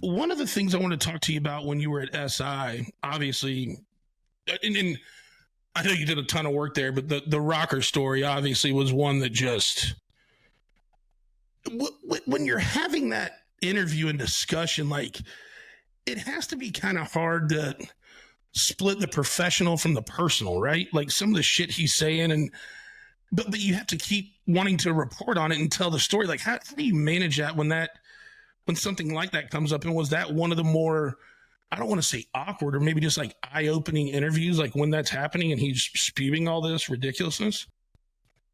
One of the things I want to talk to you about when you were at SI, obviously, and I know you did a ton of work there, but the rocker story obviously was one that just, when you're having that interview and discussion, like, it has to be kind of hard to split the professional from the personal, right? Like some of the shit he's saying, and but you have to keep wanting to report on it and tell the story. Like, how do you manage that when something like that comes up? And was that one of the more, I don't want to say awkward, or maybe just like eye-opening interviews, like when that's happening and he's spewing all this ridiculousness?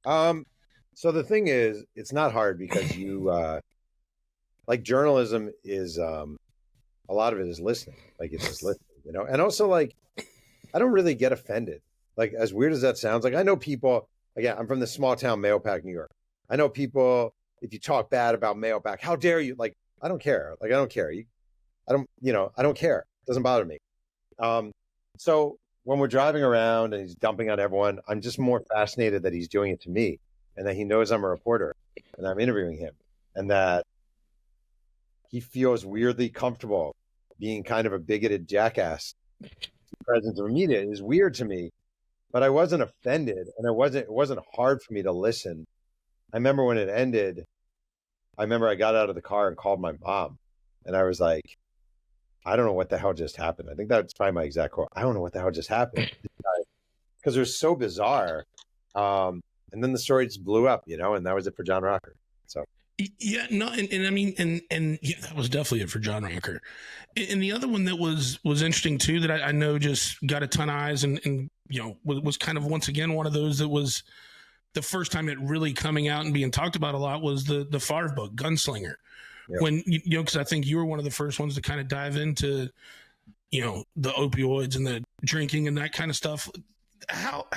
So the thing is, it's not hard because you like journalism is a lot of it is listening. Like it's just listening, and also like I don't really get offended. Like as weird as that sounds, like I know people. Again, I'm from the small town Mahopac, New York. I know people. If you talk bad about Mahopac, how dare you? Like I don't care. Like I don't care. I don't care. It doesn't bother me. So when we're driving around and he's dumping on everyone, I'm just more fascinated that he's doing it to me and that he knows I'm a reporter and I'm interviewing him and that he feels weirdly comfortable being kind of a bigoted jackass in the presence of media is weird to me, but I wasn't offended and it wasn't hard for me to listen. I remember when it ended, I got out of the car and called my mom and I was like, I don't know what the hell just happened. I think that's probably my exact quote. I don't know what the hell just happened because it was so bizarre. And then the story just blew up, and that was it for John Rocker. So. Yeah, no, and I mean, and yeah, that was definitely it for John Rocker. And the other one that was interesting too, that I know just got a ton of eyes, and was kind of once again one of those that was the first time it really coming out and being talked about a lot was the Favre book, Gunslinger. Yeah. When because I think you were one of the first ones to kind of dive into the opioids and the drinking and that kind of stuff. How?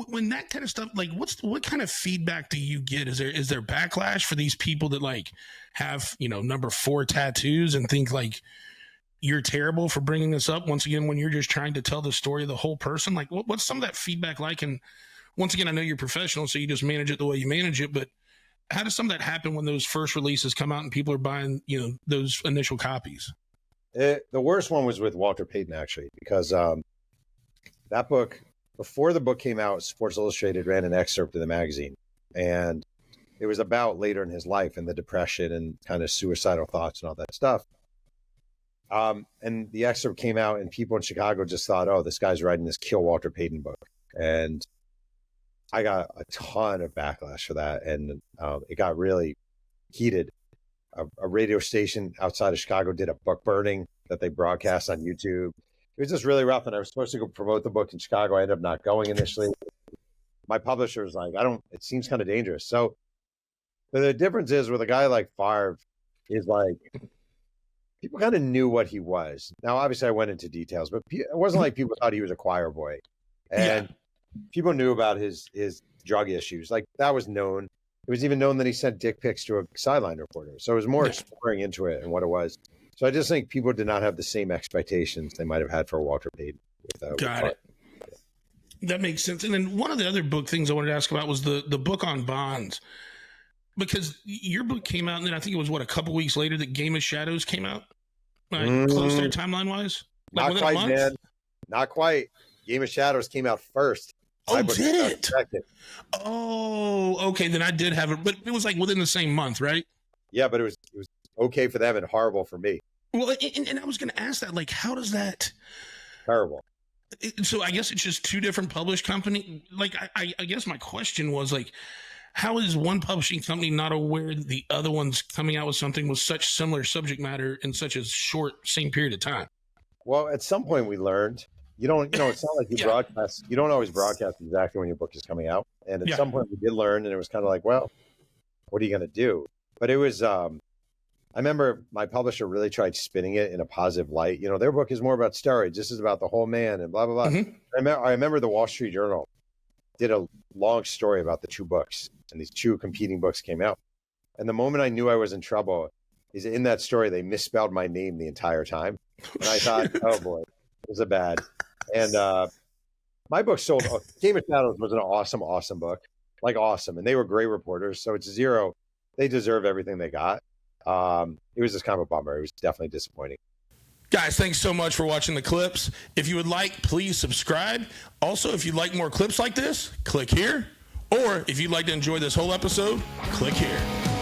When that kind of stuff, like what kind of feedback do you get? Is there backlash for these people that like have, number 4 tattoos and think like you're terrible for bringing this up once again, when you're just trying to tell the story of the whole person? Like what's some of that feedback like? And once again, I know you're professional, so you just manage it the way you manage it, but how does some of that happen when those first releases come out and people are buying, those initial copies? The worst one was with Walter Payton, actually, because that book, before the book came out, Sports Illustrated ran an excerpt in the magazine, and it was about later in his life and the depression and kind of suicidal thoughts and all that stuff. And the excerpt came out, and people in Chicago just thought, "Oh, this guy's writing this Kill Walter Payton book," and I got a ton of backlash for that, and it got really heated. A radio station outside of Chicago did a book burning that they broadcast on YouTube. It was just really rough, and I was supposed to go promote the book in Chicago. I ended up not going initially. My publisher was like, it seems kind of dangerous. So the difference is with a guy like Favre is like, people kind of knew what he was. Now, obviously I went into details, but it wasn't like people thought he was a choir boy. And people knew about his drug issues. Like that was known. It was even known that he sent dick pics to a sideline reporter. So it was more exploring into it and what it was. So I just think people did not have the same expectations they might have had for Walter Payton. Got it. That makes sense. And then one of the other book things I wanted to ask about was the book on bonds, because your book came out and then I think it was a couple weeks later that Game of Shadows came out. Close there timeline wise. Not quite, man. Not quite. Game of Shadows came out first. Oh, did it? Oh, okay. Then I did have it, but it was like within the same month, right? Yeah, but it was okay for them and horrible for me. Well, and I was going to ask that, like, how does that? Terrible. So I guess it's just two different published company. Like, I guess my question was like, how is one publishing company not aware that the other one's coming out with something with such similar subject matter in such a short same period of time? Well, at some point we learned. It's not like you broadcast. You don't always broadcast exactly when your book is coming out. And at some point we did learn, and it was kind of like, well, what are you going to do? But it was, I remember my publisher really tried spinning it in a positive light. Their book is more about steroids. This is about the whole man and blah, blah, blah. Mm-hmm. I remember the Wall Street Journal did a long story about the two books, and these two competing books came out. And the moment I knew I was in trouble is in that story, they misspelled my name the entire time. And I thought, oh boy, this is bad. And my book sold. Game of Shadows was an awesome book, like awesome. And they were great reporters. So it's zero. They deserve everything they got. It was just kind of a bummer. It was definitely disappointing. Guys, thanks so much for watching the clips. If you would like, please subscribe. Also, if you'd like more clips like this, click here. Or if you'd like to enjoy this whole episode, click here.